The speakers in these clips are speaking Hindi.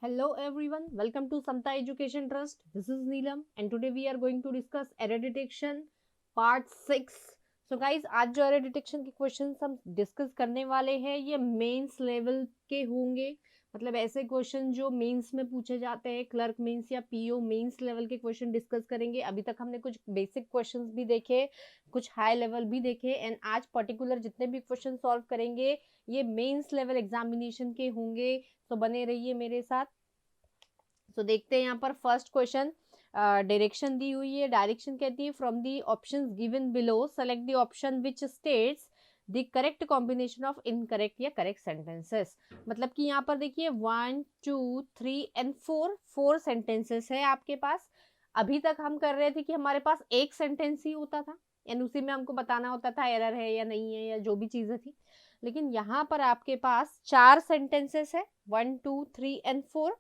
Hello everyone, welcome to Samta Education Trust. This is Neelam and today we are going to discuss error detection part 6. So guys, आज जो error detection के क्वेश्चंस हम डिस्कस करने वाले हैं ये मेंस लेवल के होंगे। मतलब ऐसे क्वेश्चन जो मेंस में पूछे जाते हैं, क्लर्क मेंस या पीओ मेंस लेवल के क्वेश्चन डिस्कस करेंगे। अभी तक हमने कुछ बेसिक क्वेश्चंस भी देखे, कुछ हाई लेवल भी देखे एंड आज पर्टिकुलर जितने भी क्वेश्चन सॉल्व करेंगे ये मेंस लेवल एग्जामिनेशन के होंगे। तो बने रहिए मेरे साथ। तो देखते हैं यहाँ पर फर्स्ट क्वेश्चन। डायरेक्शन दी हुई है। डायरेक्शन कहती है from the options given below select the option which states the correct combination of incorrect या करेक्ट सेंटेंसेस। मतलब कि यहाँ पर देखिए 1 2 3 एंड 4 सेंटेंसेस है आपके पास। अभी तक हम कर रहे थे कि हमारे पास एक सेंटेंस ही होता था एंड उसी में हमको बताना होता था एरर है या नहीं है या जो भी चीजें थी। लेकिन यहाँ पर आपके पास 4 सेंटेंसेस है, 1 2 3 एंड 4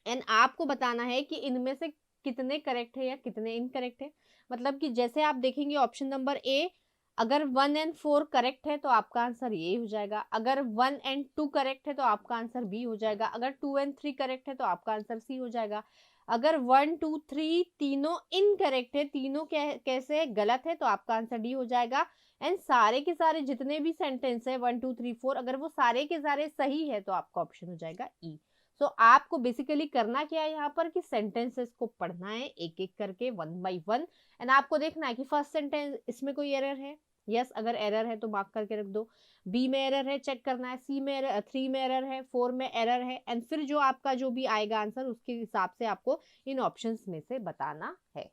एंड आपको बताना है कि इनमें से कितने करेक्ट है या कितने इनकरेक्ट है। मतलब कि जैसे आप देखेंगे ऑप्शन नंबर ए, अगर 1 एंड 4 करेक्ट है तो आपका आंसर ये हो जाएगा। अगर 1 एंड 2 करेक्ट है तो आपका आंसर बी हो जाएगा। अगर 2 एंड 3 करेक्ट है तो आपका आंसर सी हो जाएगा। अगर 1 2 3 तीनों इनकरेक्ट है, तीनों कैसे गलत है, तो आपका आंसर डी हो जाएगा। एंड सारे के सारे जितने भी सेंटेंस है 1 2 3 4 अगर वो सारे के सारे सही है तो आपका ऑप्शन हो जाएगा ई। सो आपको बेसिकली करना क्या है यहाँ पर कि सेंटेंसेस को पढ़ना है एक एक करके 1 बाय 1 एंड आपको देखना है कि फर्स्ट सेंटेंस इसमें कोई एरर है। यस, अगर एरर है तो मार्क करके रख दो। बी में एरर है चेक करना है। सी में एरर, 3 में एरर है, 4 में एरर है एंड फिर जो आपका जो भी आएगा आंसर उसके हिसाब से आपको इन ऑप्शंस में से बताना है।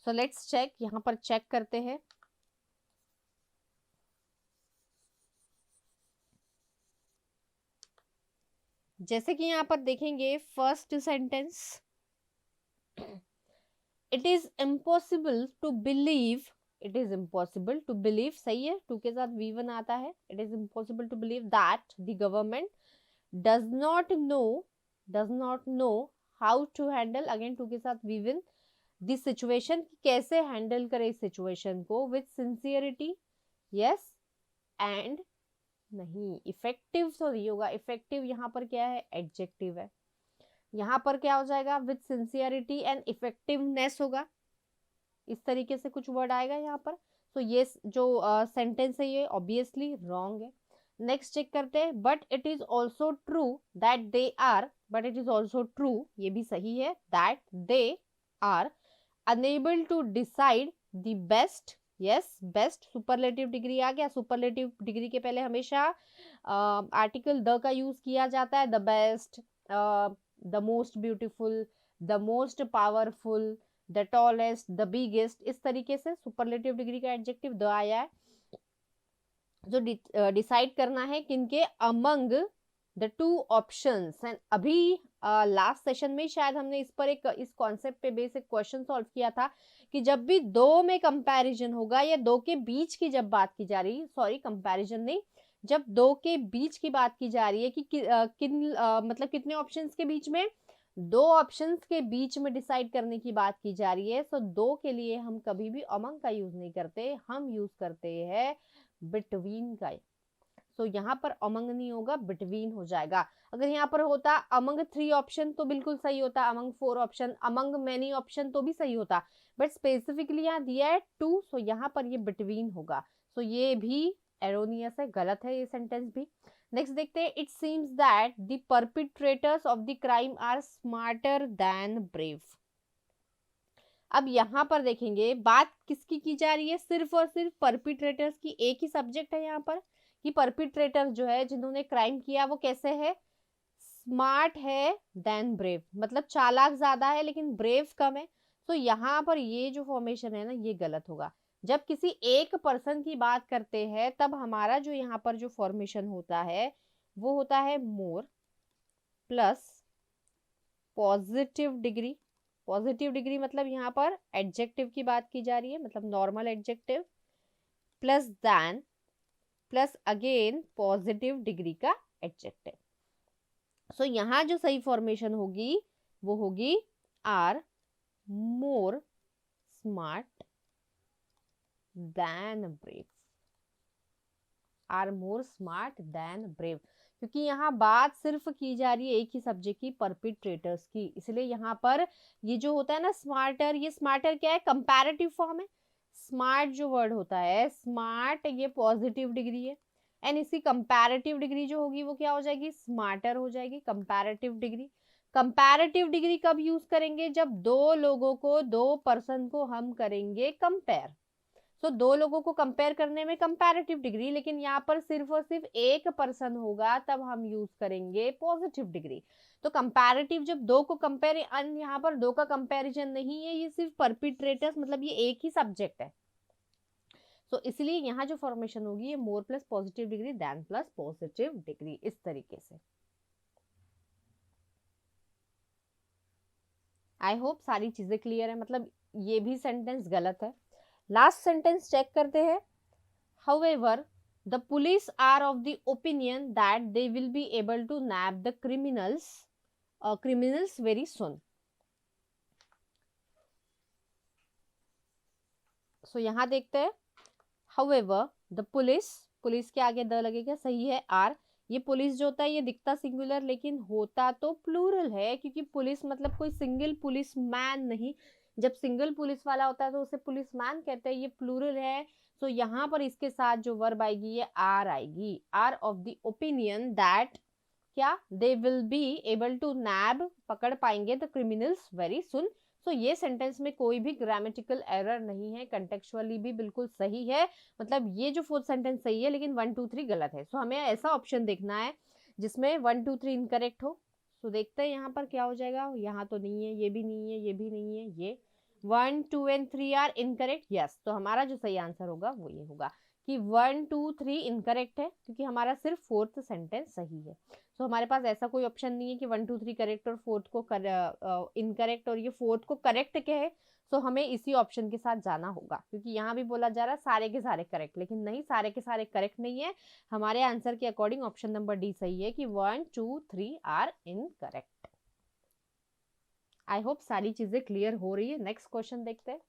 सो लेट्स चेक, यहाँ पर चेक करते हैं। जैसे कि यहाँ पर देखेंगे first sentence, it is impossible to believe, it is impossible to believe सही है, टू के साथ V1 आता है। It is impossible to believe that the government does not know how to handle, again to के साथ V1, दिस सिचुएशन, कैसे हैंडल करे इस सिचुएशन को विथ सिंसियरिटी। यस एंड नहीं, इफेक्टिव तो नहीं होगा। इफेक्टिव यहाँ पर क्या है, एडजेक्टिव है। यहाँ पर क्या हो जाएगा, विथ सिंसियरिटी एंड इफेक्टिवनेस होगा। इस तरीके से कुछ वर्ड आएगा यहाँ पर। तो ये जो सेंटेंस है ये ऑब्वियसली रॉन्ग है। नेक्स्ट चेक करते हैं। But it is also true that they are, but it is also true, ये भी सही है, that they are unable to decide the best. Yes, best superlative degree आ गया। सुपरलेटिव डिग्री के पहले हमेशा आर्टिकल द का यूज किया जाता है। The best, the most beautiful, the most powerful, the tallest, the biggest, इस तरीके से सुपरलेटिव डिग्री का एडजेक्टिव द आया है। जो डिसाइड करना है किनके, among the two options. And अभी लास्ट सेशन में शायद हमने इस पर एक इस कॉन्सेप्ट पे बेसिक क्वेश्चन सॉल्व किया था कि जब भी दो में कंपैरिजन होगा या दो के बीच की जब बात की जा रही, सॉरी कंपैरिजन नहीं, जब दो के बीच की बात की जा रही है कि मतलब कितने ऑप्शंस के बीच में, दो ऑप्शंस के बीच में डिसाइड करने की बात की जा रही है। सो दो के लिए हम कभी भी अमंग का यूज नहीं करते, हम यूज करते हैं बिटवीन का। सो यहाँ पर अमंग नहीं होगा, बिटवीन हो जाएगा। अगर यहाँ पर होता अमंग 3 ऑप्शन तो बिल्कुल सही होता, among 4 option, among many option तो भी सही होता, बट स्पेसिफिकली यहाँ दिया है 2, सो यहाँ पर ये बिटवीन होगा। सो ये भी एरोनियस है, गलत है ये सेंटेंस भी। नेक्स्ट देखते हैं। It seems that the perpetrators of the crime are smarter than brave. अब यहाँ पर देखेंगे बात किसकी की जा रही है, सिर्फ और सिर्फ परपिट्रेटर्स की। एक ही सब्जेक्ट है यहाँ पर कि परपिट्रेटर जो है जिन्होंने क्राइम किया वो कैसे है, स्मार्ट है देन ब्रेव, मतलब चालाक ज्यादा है लेकिन ब्रेव कम है। तो यहाँ पर ये जो फॉर्मेशन है ना ये गलत होगा। जब किसी एक पर्सन की बात करते हैं तब हमारा जो यहाँ पर जो फॉर्मेशन होता है वो होता है more plus positive degree. Positive degree मतलब यहाँ पर एडजेक्टिव की बात की जा रही है, मतलब normal adjective, plus than, plus again positive degree का एडजेक्टिव। सो यहाँ जो सही फॉर्मेशन होगी वो होगी are more smart than brave, are more smart than brave. क्योंकि यहाँ बात सिर्फ की जा रही है एक ही सब्जेक्ट की, परपिट्रेटर्स की, इसलिए यहाँ पर ये जो होता है ना स्मार्टर, ये स्मार्टर क्या है, कंपैरेटिव फॉर्म है। स्मार्ट जो वर्ड होता है, स्मार्ट, ये पॉजिटिव डिग्री है, एंड इसकी कंपैरेटिव डिग्री जो होगी वो क्या हो जाएगी, स्मार्टर हो जाएगी, कंपैरेटिव डिग्री। कंपैरेटिव डिग्री कब यूज करेंगे, जब दो लोगों को, दो पर्सन को हम करेंगे कंपेयर। सो दो लोगों को कंपेयर करने में कंपैरेटिव डिग्री, लेकिन यहाँ पर सिर्फ और सिर्फ एक पर्सन होगा तब हम यूज करेंगे पॉजिटिव डिग्री। तो कंपैरेटिव जब दो को कंपेयर, यहाँ पर दो का कंपैरिजन नहीं है, ये सिर्फ परपिट्रेटर्स, मतलब ये एक ही सब्जेक्ट है। तो इसलिए यहाँ जो फॉर्मेशन होगी ये more plus positive degree than plus positive degree, इस तरीके से। आई होप सारी चीजें क्लियर है, मतलब ये भी सेंटेंस गलत है। लास्ट सेंटेंस चेक करते हैं। However, the police are of the opinion that they will be able to nab the criminals very soon. So यहाँ देखते हैं, however, the police के आगे द लगेगा, सही है, आर। ये पुलिस जो होता है ये दिखता सिंगुलर लेकिन होता तो प्लूरल है, क्योंकि पुलिस मतलब कोई सिंगल पुलिस मैन नहीं। जब सिंगल पुलिस वाला होता है तो उसे पुलिस मैन कहते हैं, ये प्लूरल है। तो यहाँ पर इसके साथ जो वर्ब आएगी ये आर आएगी, are of the opinion that क्या, they will be able to nab, पकड़ पाएंगे the criminals very soon. So ये सेंटेंस में कोई भी ग्रामेटिकल एरर नहीं है, कंटेक्चुअली भी बिल्कुल सही है। मतलब ये जो फोर्थ सेंटेंस सही है लेकिन 1 2 3 गलत है। सो हमें ऐसा ऑप्शन देखना है जिसमें 1 2 3 इनकरेक्ट हो। सो देखते हैं यहाँ पर क्या हो जाएगा, यहाँ तो नहीं है, ये भी नहीं है, ये भी नहीं है, ये 1 2 एंड 3 आर इनकरेक्ट। यस, तो हमारा जो सही आंसर होगा वो ये होगा कि 1 2 3 इनकरेक्ट है, क्योंकि हमारा सिर्फ फोर्थ सेंटेंस सही है। तो हमारे पास ऐसा कोई ऑप्शन नहीं है कि 1 2 3 करेक्ट और फोर्थ को इनकरेक्ट और ये फोर्थ को करेक्ट कहे। तो हमें इसी ऑप्शन के साथ जाना होगा, क्योंकि यहाँ भी बोला जा रहा है सारे के सारे करेक्ट, लेकिन नहीं, सारे के सारे करेक्ट नहीं है। हमारे आंसर के अकॉर्डिंग ऑप्शन नंबर डी सही है कि 1 2 3 आर इनकरेक्ट। आई होप सारी चीजें क्लियर हो रही है। नेक्स्ट क्वेश्चन देखते हैं।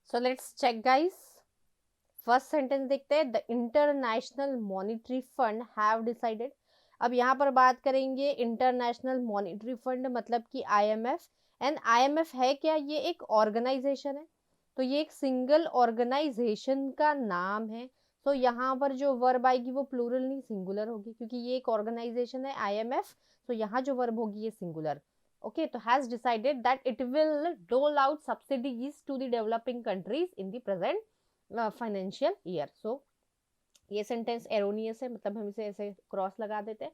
So let's check guys. First sentence देखते हैं. The International Monetary Fund have decided. अब यहाँ पर बात करेंगे इंटरनेशनल मॉनिटरी फंड मतलब कि आईएमएफ. एंड आईएमएफ है क्या? ये एक ऑर्गेनाइजेशन है. तो ये एक सिंगल ऑर्गेनाइजेशन का नाम है. तो यहाँ पर जो वर्ब आएगी वो प्लूरल नहीं सिंगुलर होगी, क्योंकि ये एक ऑर्गेनाइजेशन है आईएमएफ. तो यहाँ जो वर्ब होगी ये सिंगुलर. ओके, तो has decided that it will dole out subsidies to the developing countries in the present financial year. So ये सेंटेंस एरोनियस है, मतलब हम इसे ऐसे क्रॉस लगा देते हैं.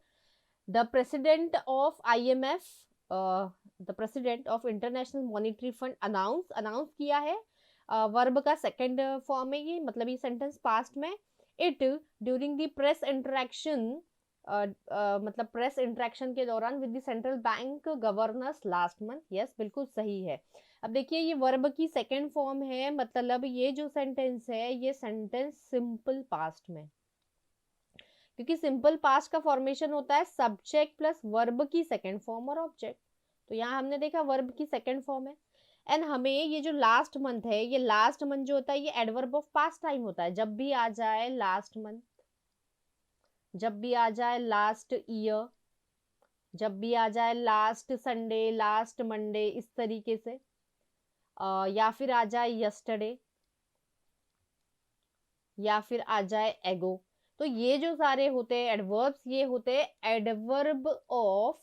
The president of IMF, the president of international Monetary fund announce किया है. वर्ब का सेकंड फॉर्म है ये, मतलब ये सेंटेंस पास्ट में. It during the press interaction, मतलब प्रेस इंटरेक्शन के दौरान with the central bank governors last month. Yes, बिल्कुल सही है. अब देखिए ये वर्ब की सेकंड फॉर्म है, मतलब ये जो सेंटेंस है ये सेंटेंस सिंपल पास्ट में, क्योंकि सिंपल पास्ट का फॉर्मेशन होता है सब्जेक्ट प्लस वर्ब की सेकंड फॉर्म और ऑब्जेक्ट. तो यहाँ हमने देखा वर्ब की सेकंड फॉर्म है. एंड हमें ये जो लास्ट मंथ है, ये लास्ट मंथ जो होता है ये एडवर्ब ऑफ पास्ट टाइम होता है. जब भी आ जाए लास्ट मंथ, जब भी आ जाए लास्ट ईयर, जब भी आ जाए लास्ट संडे, लास्ट मंडे, इस तरीके से, या फिर आ जाए यस्टरडे, या फिर आ जाए एगो. तो ये जो सारे होते हैं एडवर्ब्स, ये होते हैं एडवर्ब ऑफ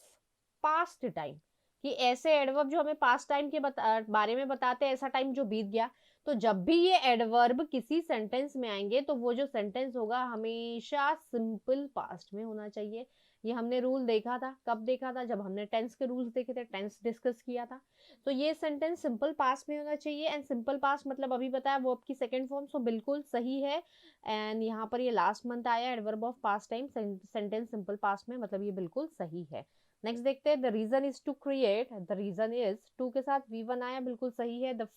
पास्ट टाइम, कि ऐसे एडवर्ब जो हमें पास्ट टाइम के बारे में बताते हैं, ऐसा टाइम जो बीत गया. तो जब भी ये एडवर्ब किसी सेंटेंस में आएंगे तो वो जो सेंटेंस होगा हमेशा सिंपल पास्ट में होना चाहिए. ये हमने रूल देखा था. कब देखा था? जब हमने टेंस के रूल्स देखे थे, टेंस डिस्कस किया था. तो ये सेंटेंस सिंपल पास्ट में होना चाहिए. एंड सिंपल पास्ट मतलब अभी बताया वर्ब की सेकंड फॉर्म, सो बिल्कुल सही है. एंड यहाँ पर ये लास्ट मंथ आया adverb of past time, sentence simple past में, मतलब ये बिल्कुल सही है. नेक्स्ट देखते हैं. The reason is to create, the reason is to के साथ V1 आया, बिल्कुल सही है. The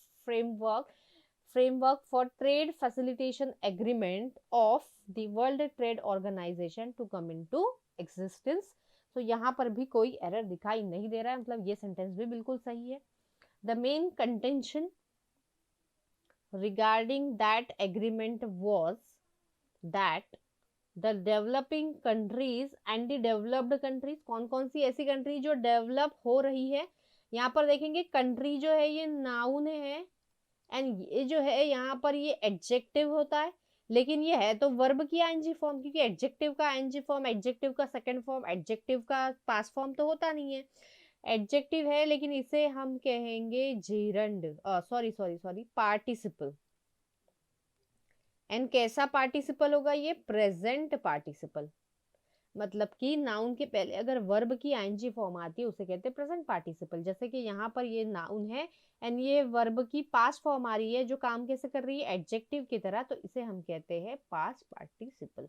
framework for trade facilitation agreement of the World Trade Organization to come into existence. तो यहाँ पर भी कोई एरर दिखाई नहीं दे रहा है, मतलब ये सेंटेंस भी बिल्कुल सही है. The main contention regarding that agreement was that the developing countries and the developed countries, कौन कौन सी ऐसी कंट्री जो डेवलप हो रही है. यहाँ पर देखेंगे कंट्री जो है ये नाउन है, एंड ये जो है यहाँ पर ये एडजेक्टिव होता है. लेकिन ये है तो वर्ब की आईएनजी फॉर्म, क्योंकि एडजेक्टिव का आईएनजी फॉर्म, एडजेक्टिव का सेकंड फॉर्म, एडजेक्टिव का पास्ट फॉर्म तो होता नहीं है. एडजेक्टिव है लेकिन इसे हम कहेंगे gerund, sorry sorry sorry, participle. And कैसा पार्टिसिपल होगा? ये प्रेजेंट पार्टिसिपल, मतलब कि नाउन के पहले अगर वर्ब की आईएनजी फॉर्म आती है उसे कहते हैं प्रेजेंट पार्टिसिपल. जैसे कि यहाँ पर ये नाउन है एंड ये वर्ब की पास्ट फॉर्म आ रही है जो काम कैसे कर रही है? एडजेक्टिव की तरह, तो इसे हम कहते हैं past participle.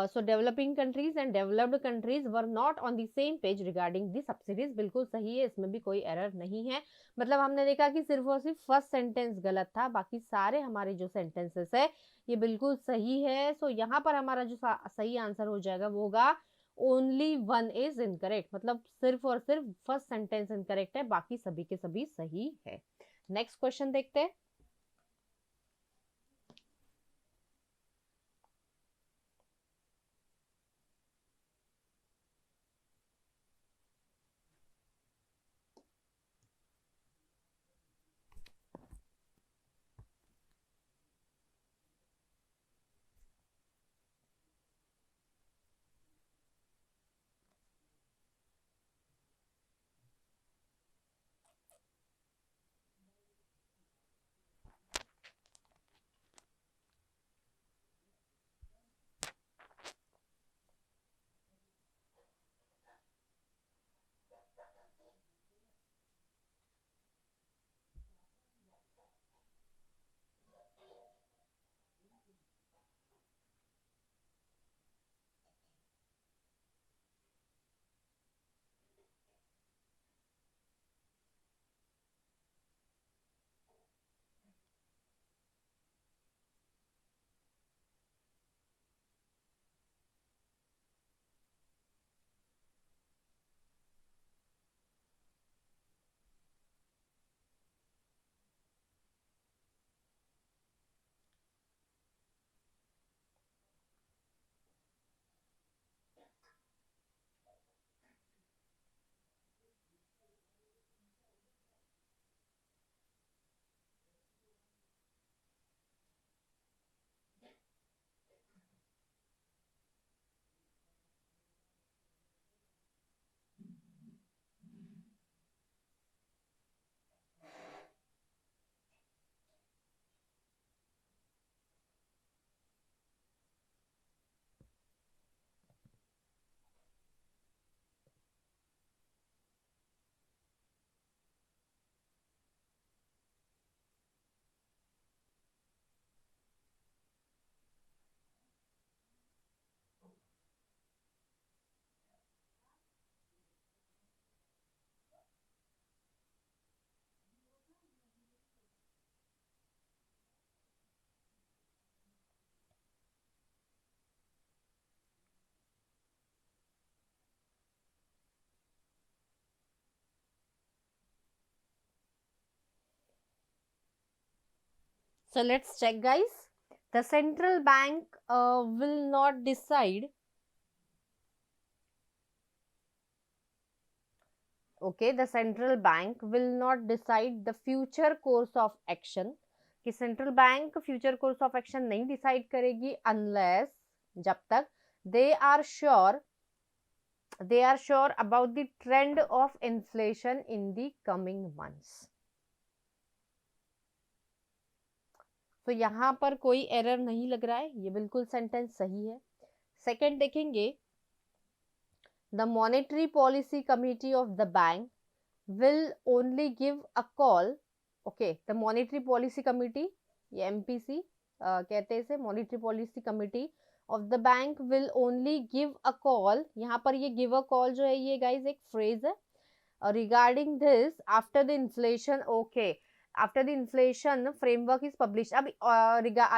So developing countries and developed countries were not on the same page regarding the subsidies. बिल्कुल सही है, इसमें भी कोई एरर नहीं है. मतलब हमने देखा कि सिर्फ और सिर्फ फर्स्ट सेंटेंस गलत था, बाकी सारे हमारे जो सेंटेंसेस है ये बिल्कुल सही है. सो यहाँ पर हमारा जो सही आंसर हो जाएगा वो होगा ओनली वन इज इनकरेक्ट, मतलब सिर्फ और सिर्फ फर्स्ट सेंटेंस इनकरेक्ट है, बाकी सभी के सभी सही है. नेक्स्ट क्वेश्चन देखते हैं. So let's check, guys. The central bank will not decide. Okay, the central bank will not decide the future course of action. कि central bank future course of action नहीं डिसाइड करेगी अनलेस, जब तक they are sure about the trend of inflation in the coming months. तो यहाँ पर कोई एरर नहीं लग रहा है, ये बिल्कुल सेंटेंस सही है. सेकंड देखेंगे, the monetary policy committee of the bank will only give a call. Okay, the monetary policy committee, ये MPC कहते हैं इसे, monetary policy committee of the bank will only give a call. यहाँ पर ये give a call जो है ये guys एक phrase है. Regarding this after the inflation, okay, after the inflation framework is published. अब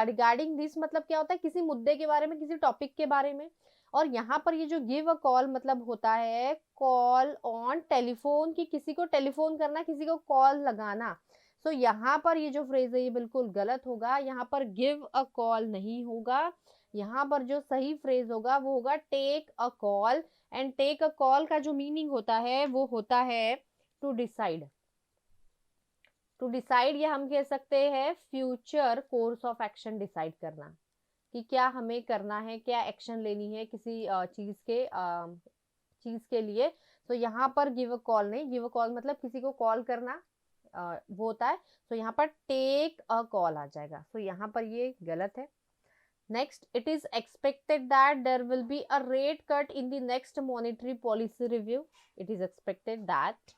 regarding this मतलब क्या होता है, किसी मुद्दे के बारे में, किसी टॉपिक के बारे में. और यहाँ पर ये जो गिव अ कॉल मतलब होता है कॉल ऑन टेलीफोन, की किसी को टेलीफोन करना, किसी को कॉल लगाना. सो यहाँ पर ये जो फ्रेज है ये बिल्कुल गलत होगा. यहाँ पर गिव अ कॉल नहीं होगा. यहाँ पर जो सही फ्रेज होगा वो होगा take a call. And take a call का जो मीनिंग होता है वो होता है टू डिसाइड. टू डिसाइड ये हम कह सकते हैं future course of action decide करना, कि क्या हमें करना है, क्या एक्शन लेनी है किसी चीज के लिए. तो यहाँ पर गिव अ कॉल नहीं, गिव अ कॉल मतलब किसी को कॉल करना वो होता है. तो यहाँ पर टेक अ कॉल आ जाएगा. तो यहाँ पर ये गलत है. Next, it is expected that there will be a rate cut in the next monetary policy review. It is expected that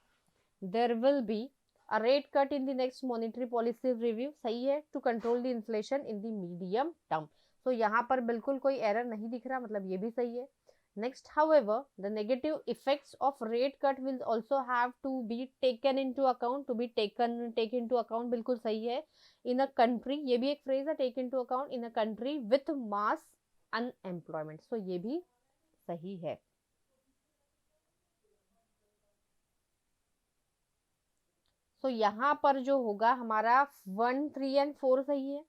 there will be a rate cut in the next monetary policy review. सही है. to control the inflation in the medium term. तो यहाँ पर बिल्कुल कोई एरर नहीं दिख रहा, मतलब ये भी सही है. Next, however, the negative effects of rate cut will also have to be taken into account. To be take into account बिल्कुल सही है. In a country, ये भी एक phrase है, take into account in a country with mass unemployment. So ये भी सही है. तो यहाँ पर जो होगा हमारा 1, 3 एंड 4 सही है.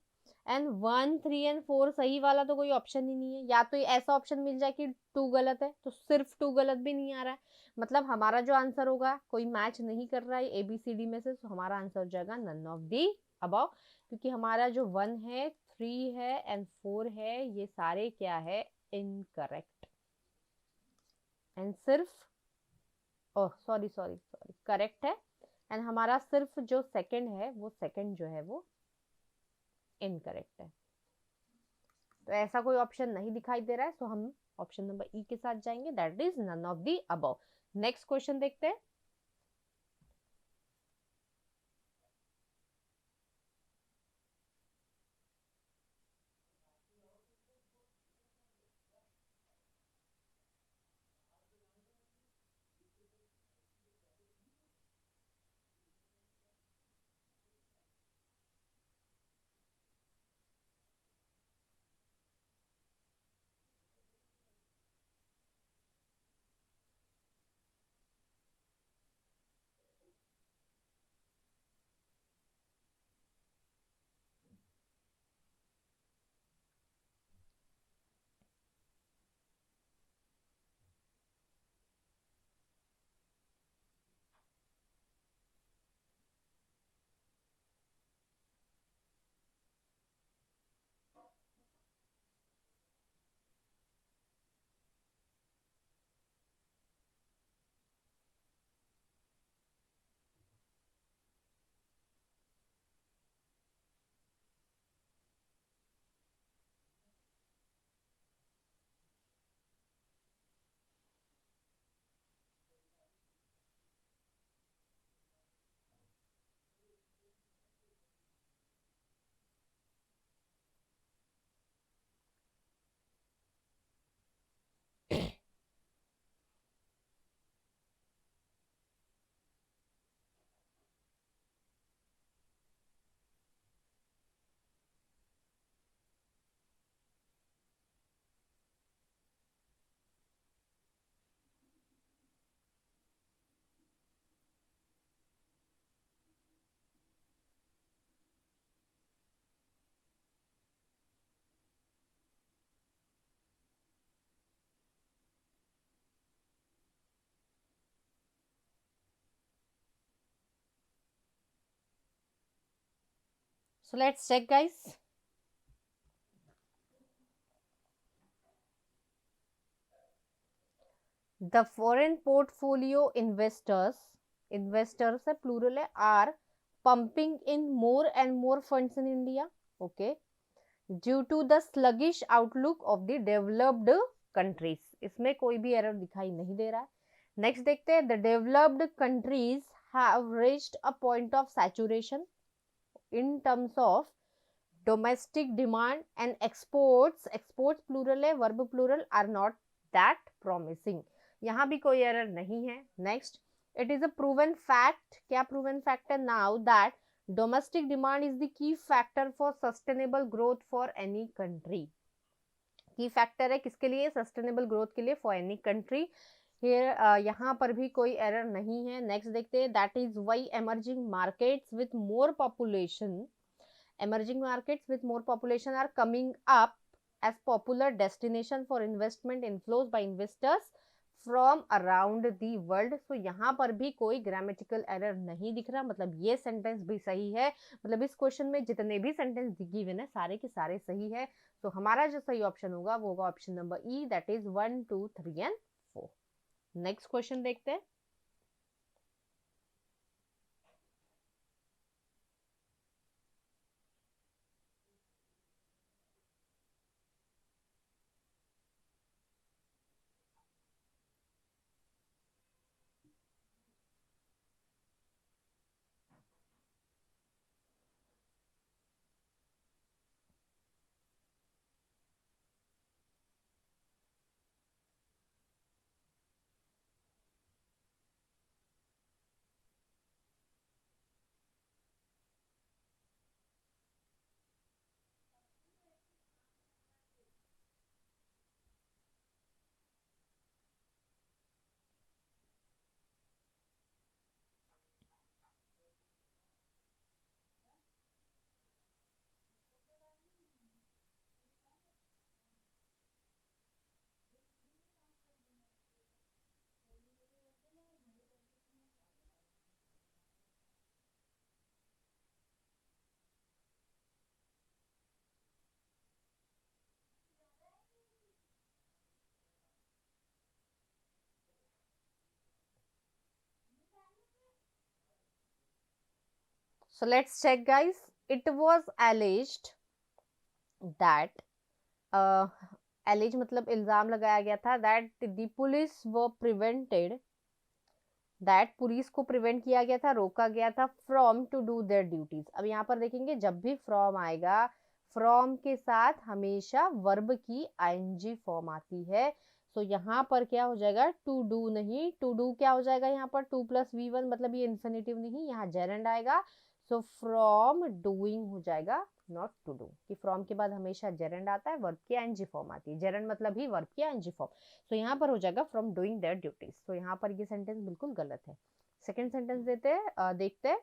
एंड 1, 3 एंड 4 सही वाला तो कोई ऑप्शन ही नहीं है. या तो ऐसा ऑप्शन मिल जाए कि 2 गलत है, तो सिर्फ 2 गलत भी नहीं आ रहा है. मतलब हमारा जो आंसर होगा कोई मैच नहीं कर रहा है ABCD में से. तो हमारा आंसर हो जाएगा नन ऑफ दी अबव, क्योंकि हमारा जो 1 है, 3 है एंड 4 है, ये सारे क्या है, इनकरेक्ट. एंड सिर्फ सॉरी करेक्ट है. एंड हमारा सिर्फ जो सेकंड है वो सेकंड जो है वो इनकरेक्ट है. तो ऐसा कोई ऑप्शन नहीं दिखाई दे रहा है. सो हम ऑप्शन नंबर ई के साथ जाएंगे, that is none of the above. Next question देखते हैं. So let's check, guys. The foreign portfolio investors है plural है, are pumping in more and more funds in India. Okay. Due to the sluggish outlook of the developed countries. इसमें कोई भी एरर दिखाई नहीं दे रहा है. नेक्स्ट देखते हैं. The developed countries have reached a point of saturation in terms of domestic demand and exports plural है, verb plural, are not that promising. यहाँ भी कोई एरर नहीं है. Next. It is a proven fact. क्या proven fact है? Now that domestic demand is the key factor for sustainable growth for any country. की फैक्टर है किसके लिए? सस्टेनेबल ग्रोथ के लिए, फॉर एनी कंट्री. हियर यहाँ पर भी कोई एरर नहीं है. नेक्स्ट देखते हैं. That is why emerging markets with more population are coming up as popular destination for investment inflows by investors from around the world. So यहाँ पर भी कोई ग्रामेटिकल एरर नहीं दिख रहा. मतलब ये सेंटेंस भी सही है. मतलब इस क्वेश्चन में जितने भी सेंटेंस गिवन है सारे के सारे सही है. तो हमारा जो सही ऑप्शन होगा वो होगा option number E, that is 1, 2, 3 and 4. Next question देखते हैं. So let's check, guys. It was alleged that alleged मतलब इल्जाम लगाया गया था that the police were prevented, that police को प्रिवेंट किया गया था, रोका गया था from to do their duties. अब यहाँ पर देखेंगे जब भी फ्रॉम आएगा, फ्रॉम के साथ हमेशा वर्ब की आईएनजी फॉर्म आती है. सो यहाँ पर क्या हो जाएगा? टू डू नहीं, टू डू क्या हो जाएगा यहाँ पर? 2+V1 मतलब ये इन्फिनेटिव नहीं, यहाँ जेरेंड आएगा. सो फ्रॉम डूइंग हो जाएगा, नॉट टू डू. कि फ्रॉम के बाद हमेशा जेरेंड आता है, वर्ब की आईएनजी फॉर्म आती है. जेरेंड मतलब ही वर्ब की आईएनजी फॉर्म. तो यहाँ पर हो जाएगा फ्रॉम डूइंग देयर ड्यूटीज. तो यहाँ पर ये सेंटेंस बिल्कुल गलत है. सेकेंड सेंटेंस देखते हैं.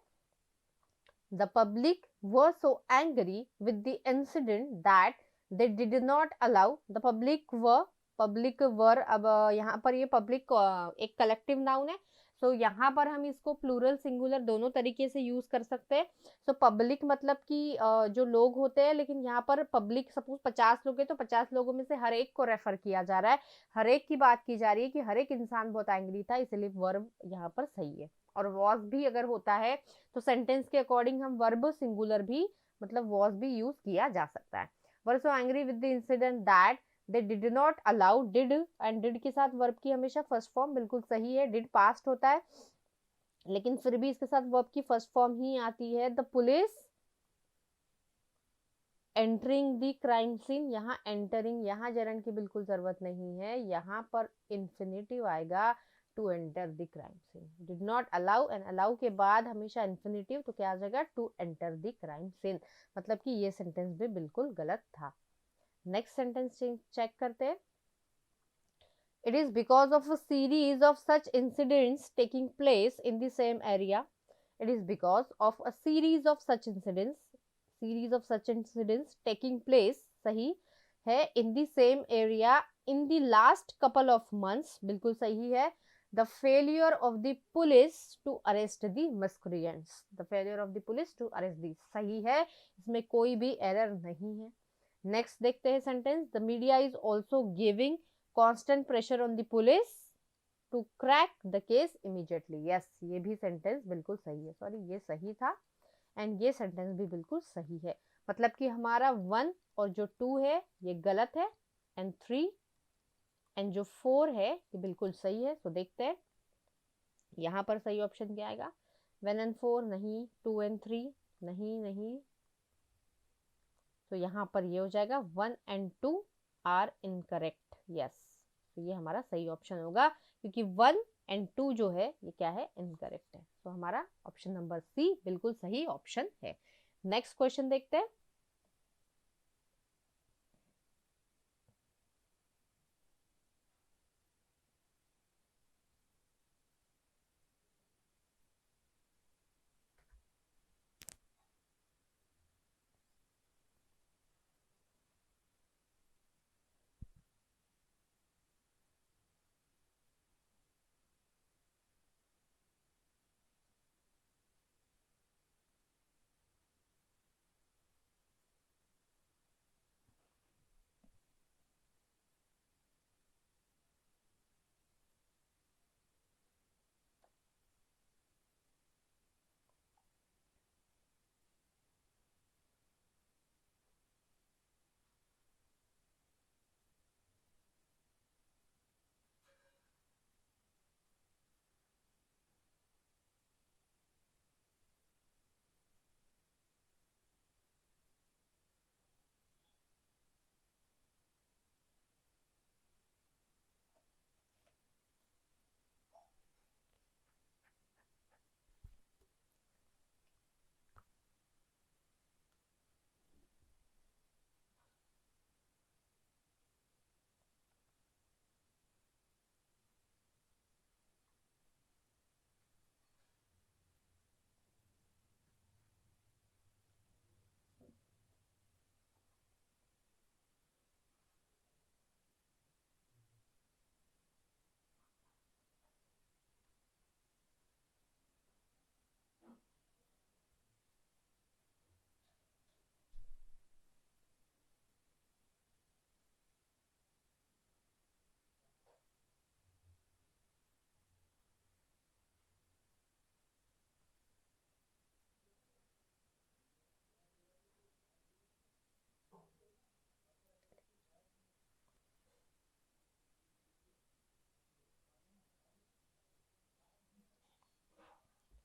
The public were so angry with the incident that they did not allow. The public were अब यहाँ पर ये पब्लिक एक कलेक्टिव नाउन है. सो यहाँ पर हम इसको प्लूरल सिंगुलर दोनों तरीके से यूज कर सकते हैं. सो पब्लिक मतलब कि जो लोग होते हैं, लेकिन यहाँ पर पब्लिक सपोज 50 लोग हैं तो 50 लोगों में से हर एक को रेफर किया जा रहा है. हर एक की बात की जा रही है कि हर एक इंसान बहुत एंग्री था, इसलिए वर्ब यहाँ पर सही है. और वॉज भी अगर होता है तो सेंटेंस के अकॉर्डिंग हम वर्ब सिंगुलर भी मतलब वॉज भी यूज किया जा सकता है. Were so angry with the incident that they did not allow. Did and did के साथ वर्ब की हमेशा फर्स्ट फॉर्म बिल्कुल सही है. डिड पास्ट होता है लेकिन फिर भी इसके साथ वर्ब की फर्स्ट फॉर्म ही आती है. The police entering the crime scene. यहाँ एंटरिंग, यहाँ जेरेंड की बिल्कुल जरूरत नहीं है. यहाँ पर इंफिनिटिव आएगा to enter the crime scene. Did not allow, and allow के बाद हमेशा इंफिनिटिव, तो क्या आ जाएगा? To enter the crime scene. मतलब कि ये सेंटेंस भी बिल्कुल गलत था. नेक्स्ट सेंटेंस चेक करते हैं. It is because of a series of such incidents taking place in the same area. It is because of a series of such incidents taking place, सही है, in the same area in the last couple of months, बिल्कुल सही है. The failure of the police to arrest the miscreants, the failure of the police to arrest the, सही है, इसमें कोई भी एरर नहीं है। नेक्स्ट देखते हैं sentence, the media is also giving constant pressure on the police to crack the case immediately. Yes, ये भी सेंटेंस बिल्कुल सही है, सॉरी ये सही था, एंड ये सेंटेंस भी बिल्कुल सही है। मतलब कि हमारा 1 और जो 2 है ये गलत है, एंड 3 एंड जो 4 है ये बिल्कुल सही है। तो देखते हैं यहाँ पर सही ऑप्शन क्या आएगा। 1 and 4 नहीं, 2 and 3 नहीं, नहीं, तो यहाँ पर ये हो जाएगा 1 and 2 आर इनकरेक्ट। यस, तो ये हमारा सही ऑप्शन होगा, क्योंकि 1 and 2 जो है ये क्या है, इनकरेक्ट है। तो हमारा ऑप्शन नंबर सी बिल्कुल सही ऑप्शन है। नेक्स्ट क्वेश्चन देखते हैं।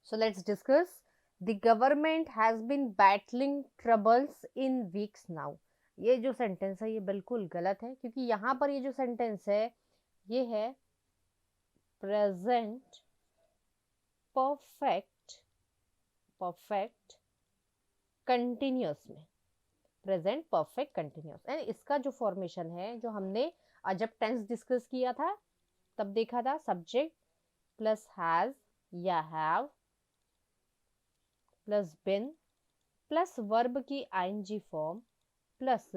So let's discuss. The government has been battling troubles in weeks now. ये जो सेंटेंस है ये बिल्कुल गलत है, क्योंकि यहाँ पर ये जो सेंटेंस है ये है प्रेजेंट परफेक्ट कंटिन्यूअस में, प्रेजेंट परफेक्ट कंटिन्यूअस, एंड इसका जो फॉर्मेशन है जो हमने जब टेंस डिस्कस किया था तब देखा था, सब्जेक्ट प्लस हैज या have plus been plus verb की आईएनजी फॉर्म प्लस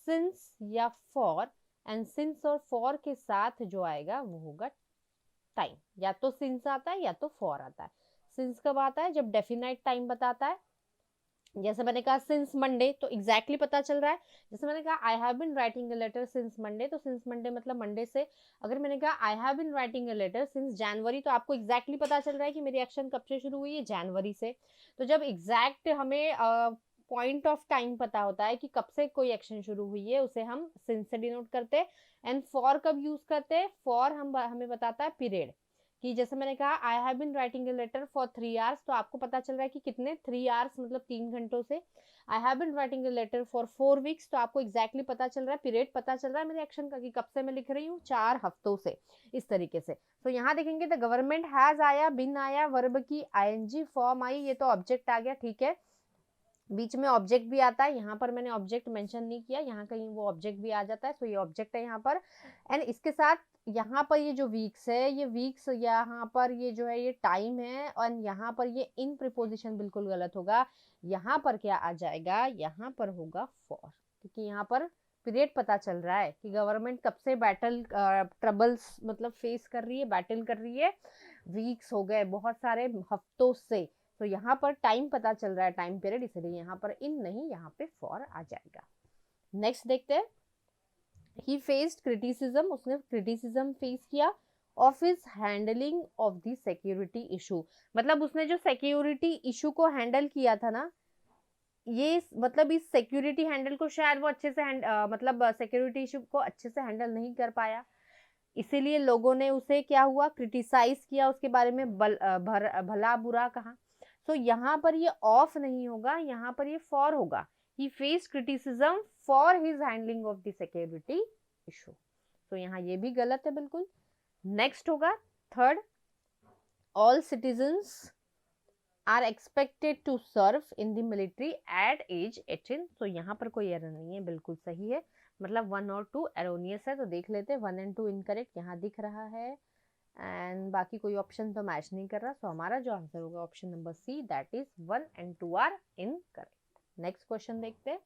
सिंस या फॉर, एंड सिंस और फॉर के साथ जो आएगा वो होगा टाइम। या तो सिंस आता है या तो फॉर आता है। सिंस कब आता है, जब डेफिनाइट टाइम बताता है। जैसे मैंने कहा सिंस मंडे, तो एग्जैक्टली पता चल रहा है। जैसे मैंने कहा I have been writing a letter since Monday, तो सिंस मंडे मतलब मंडे से। अगर मैंने कहा I have been writing a letter since January, तो आपको एग्जैक्टली पता चल रहा है कि मेरी एक्शन कब से शुरू हुई है, जनवरी से। तो जब एग्जैक्ट हमें पॉइंट ऑफ टाइम पता होता है कि कब से कोई एक्शन शुरू हुई है, उसे हम सिंस से डिनोट करते हैं। एंड फॉर कब यूज करते हैं, फॉर हमें बताता है पीरियड, कि जैसे मैंने कहा I have been writing a letter for 3 hours, तो आपको पता चल रहा है कि कितने 3 आवर्स मतलब 3 घंटों से। I have been writing a letter for 4 weeks, तो आपको एग्जैक्टली पता चल रहा है, पीरियड पता चल रहा है मेरे एक्शन का कि कब से मैं लिख रही हूँ, 4 हफ्तों से, इस तरीके से। तो यहाँ देखेंगे द गवर्नमेंट हैज आया, बिन आया, वर्ब की आईएनजी फॉर्म आई, ये तो ऑब्जेक्ट आ गया, ठीक है। बीच में ऑब्जेक्ट भी आता है, यहाँ पर मैंने ऑब्जेक्ट मेंशन नहीं किया, यहाँ कहीं वो ऑब्जेक्ट भी आ जाता है, तो ये ऑब्जेक्ट है यहाँ पर। एंड इसके साथ यहाँ पर ये जो वीक्स है, ये वीक्स यहाँ पर ये जो है ये टाइम है, और यहाँ पर ये इन प्रीपोजिशन बिल्कुल गलत होगा। यहाँ पर क्या आ जाएगा, यहाँ पर होगा फॉर, क्योंकि यहाँ पर पीरियड पता चल रहा है कि गवर्नमेंट कब से बैटल ट्रबल्स मतलब फेस कर रही है, बैटल कर रही है, वीक्स हो गए, बहुत सारे हफ्तों से। तो यहाँ पर टाइम पता चल रहा है, टाइम पीरियड, इसलिए यहाँ पर इन नहीं, यहाँ पे फॉर आ जाएगा। नेक्स्ट देखते हैं, ही फेस्ड क्रिटिसिज्म, उसने क्रिटिसिज्म फेस किया of his handling of the security issue. मतलब उसने जो सिक्योरिटी इशू को हैंडल किया था ना, ये मतलब इस सिक्योरिटी हैंडल को शायद वो अच्छे से मतलब सिक्योरिटी इशू को अच्छे से हैंडल नहीं कर पाया, इसीलिए लोगों ने उसे क्या हुआ, क्रिटिसाइज किया, उसके बारे में भला बुरा कहा। तो यहाँ पर ये ऑफ नहीं होगा, यहाँ पर ये फॉर होगा। He faced criticism for his handling of the security issue. तो यहाँ ये भी गलत है बिल्कुल। नेक्स्ट होगा third, all citizens are expected to serve in the military at age 18। तो यहाँ पर कोई एरर नहीं है, बिल्कुल सही है। मतलब 1 और 2 एरोनियस है, तो देख लेते हैं 1 एंड 2 इनकरेक्ट यहाँ दिख रहा है, एंड बाकी कोई ऑप्शन तो मैच नहीं कर रहा। सो हमारा जो आंसर होगा option number C, that is 1 and 2 are incorrect. Next question देखते हैं।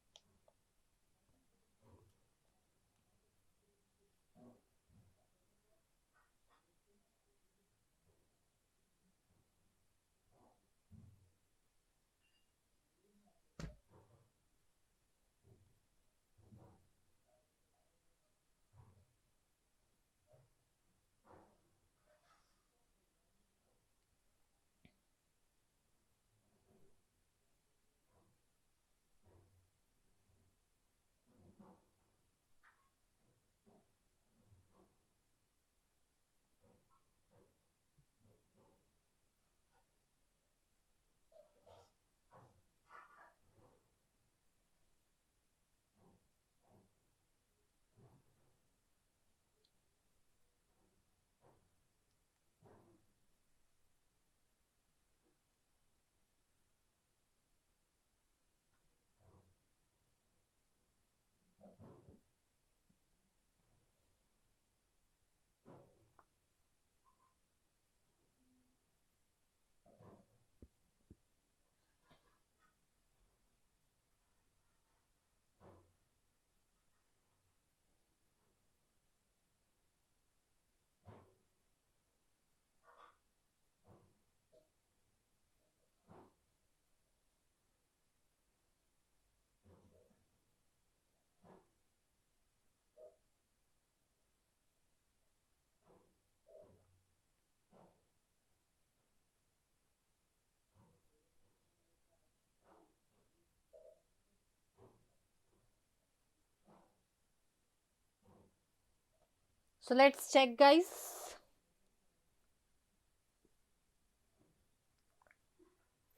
So let's check guys.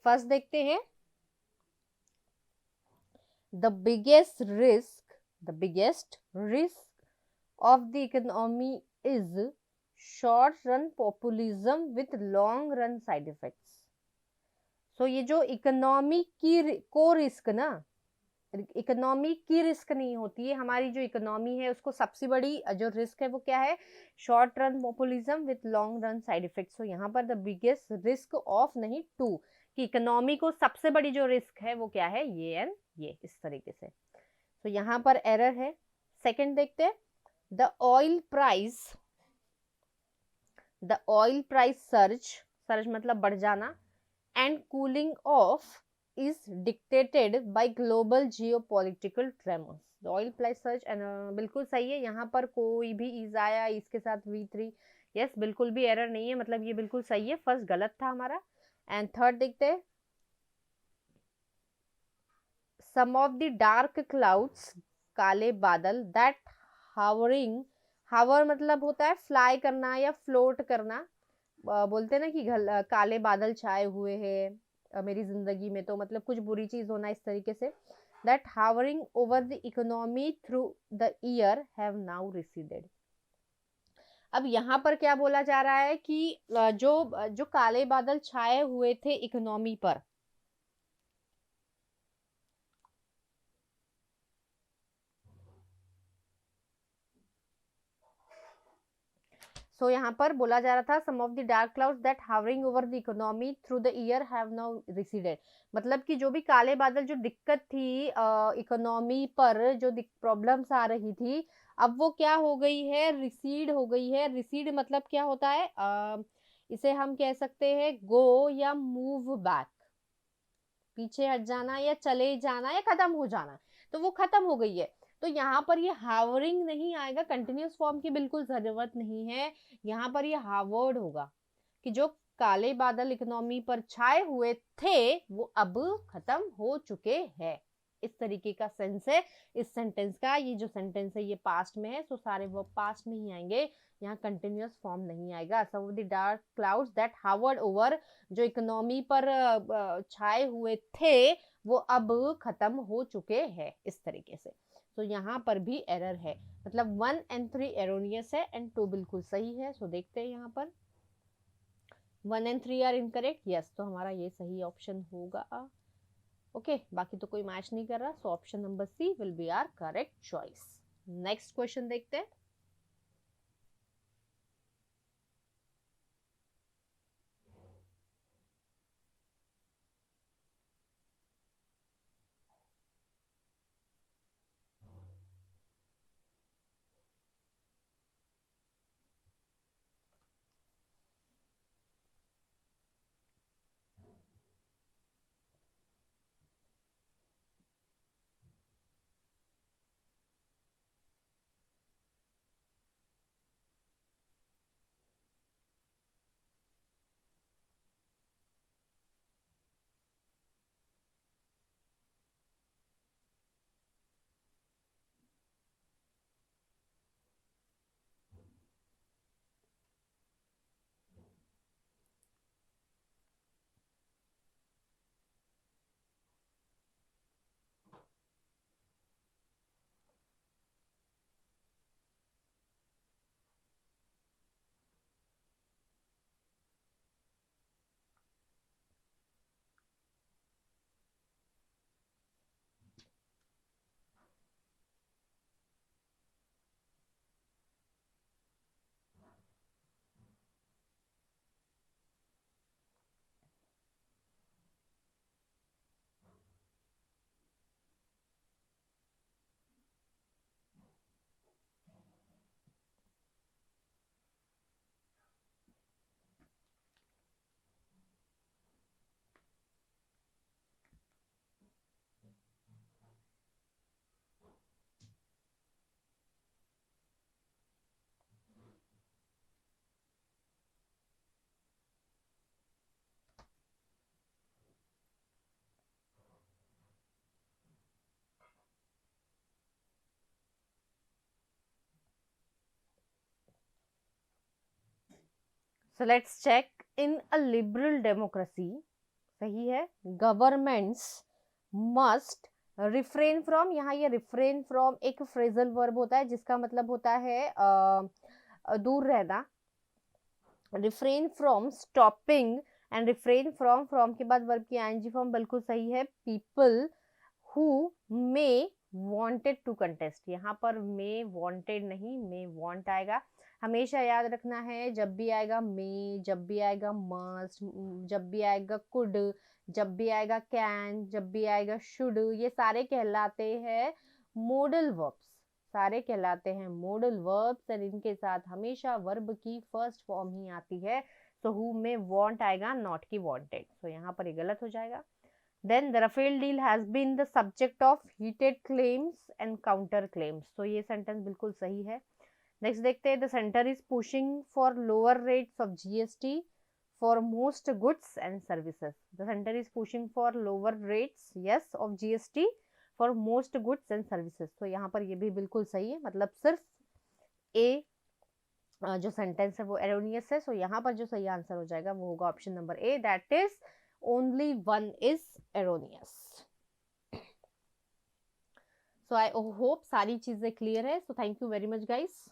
First देखते हैं, the biggest risk of the economy is short run populism with long run side effects। so ये जो इकोनॉमी की को रिस्क ना, इकोनॉमी की रिस्क नहीं होती है, हमारी जो इकोनॉमी है उसको सबसे बड़ी जो रिस्क है वो क्या है, short run populism with long run side effects. तो यहाँ पर द बिगेस्ट रिस्क ऑफ नहीं टू, कि इकोनॉमी को सबसे बड़ी जो रिस्क है वो क्या है, ये एंड ये, इस तरीके से। तो यहाँ पर एरर है। सेकंड देखते हैं, द ऑयल प्राइस सर्ज मतलब बढ़ जाना, and cooling of is dictated by global geopolitical tremors। the oil price surge and बिल्कुल सही है, यहाँ पर कोई भी इज आया इसके साथ V3, यस बिल्कुल भी एरर नहीं है, मतलब ये बिल्कुल सही है। फर्स्ट गलत था हमारा। एंड थर्ड देखते हैं, some of the dark clouds, काले बादल, that hovering, hover मतलब होता है फ्लाई करना या फ्लोट करना, बोलते हैं ना कि काले बादल छाए हुए हैं मेरी जिंदगी में, तो मतलब कुछ बुरी चीज होना इस तरीके से। That hovering over the economy through the year have now receded. अब यहाँ पर क्या बोला जा रहा है कि जो जो काले बादल छाए हुए थे इकोनॉमी पर, सो यहाँ पर बोला जा रहा था some of the dark clouds that hovering over the economy through the year have now receded, मतलब कि जो भी काले बादल, जो दिक्कत थी इकोनॉमी पर, जो प्रॉब्लम्स आ रही थी, अब वो क्या हो गई है, रिसीड हो गई है। रिसीड मतलब क्या होता है, इसे हम कह सकते हैं गो या मूव बैक, पीछे हट जाना या चले जाना या खत्म हो जाना, तो वो खत्म हो गई है। तो यहाँ पर ये हावरिंग नहीं आएगा, कंटिन्यूस फॉर्म की बिल्कुल जरूरत नहीं है, यहाँ पर ये हावर्ड होगा कि जो काले बादल इकोनॉमी पर छाए हुए थे वो अब खत्म हो चुके हैं। इस तरीके का सेंस है इस सेंटेंस का। ये जो सेंटेंस है ये पास्ट में है, तो सारे वो पास्ट में ही आएंगे, यहाँ कंटिन्यूअस फॉर्म नहीं आएगा। Some of the dark clouds that hovered over, जो इकोनॉमी पर छाए हुए थे वो अब खत्म हो चुके हैं, इस तरीके से। तो यहाँ पर भी एरर है, मतलब 1 and 3 एरोनियस है एंड 2 बिल्कुल सही है। सो देखते हैं यहाँ पर 1 and 3 आर इनकरेक्ट, यस, तो हमारा ये सही ऑप्शन होगा। ओके, बाकी तो कोई मैच नहीं कर रहा, so option number C will be our correct choice. Next question देखते हैं। So let's check, in a liberal democracy, सही है, गवर्नमेंट्स मस्ट रिफ्रेन फ्रॉम, यहाँ ये रिफ्रेन फ्रॉम एक फ्रेजल वर्ब होता है जिसका मतलब होता है दूर रहना। Refrain from stopping and refrain from के बाद वर्ब की आईएनजी फॉर्म बिल्कुल सही है, people who may wanted to contest, यहाँ पर मे वांटेड नहीं, मे वांट आएगा। हमेशा याद रखना है, जब भी आएगा मे, जब भी आएगा मस्ट, जब भी आएगा कुड, जब भी आएगा कैन, जब भी आएगा शुड, ये सारे कहलाते हैं मोडल वर्ब्स, सारे कहलाते हैं मोडल वर्ब्स, और इनके साथ हमेशा वर्ब की फर्स्ट फॉर्म ही आती है। सो हु में वांट आएगा, नॉट की वांटेड, सो यहाँ पर ये गलत हो जाएगा। Then the Rafale deal has been the subject of heated claims and counter claims. So ये sentence बिल्कुल सही है। Next देखते हैं, the center is pushing for lower rates of GST for most goods and services. The center is pushing for lower rates, yes, of GST for most goods and services. तो यहाँ पर ये भी बिल्कुल सही है, मतलब सिर्फ A जो सेंटेंस है वो एरोनियस है। सो यहाँ पर जो सही आंसर हो जाएगा वो होगा option number A, that is only 1 is erroneous. So I hope सारी चीजें क्लियर है। So thank you very much guys.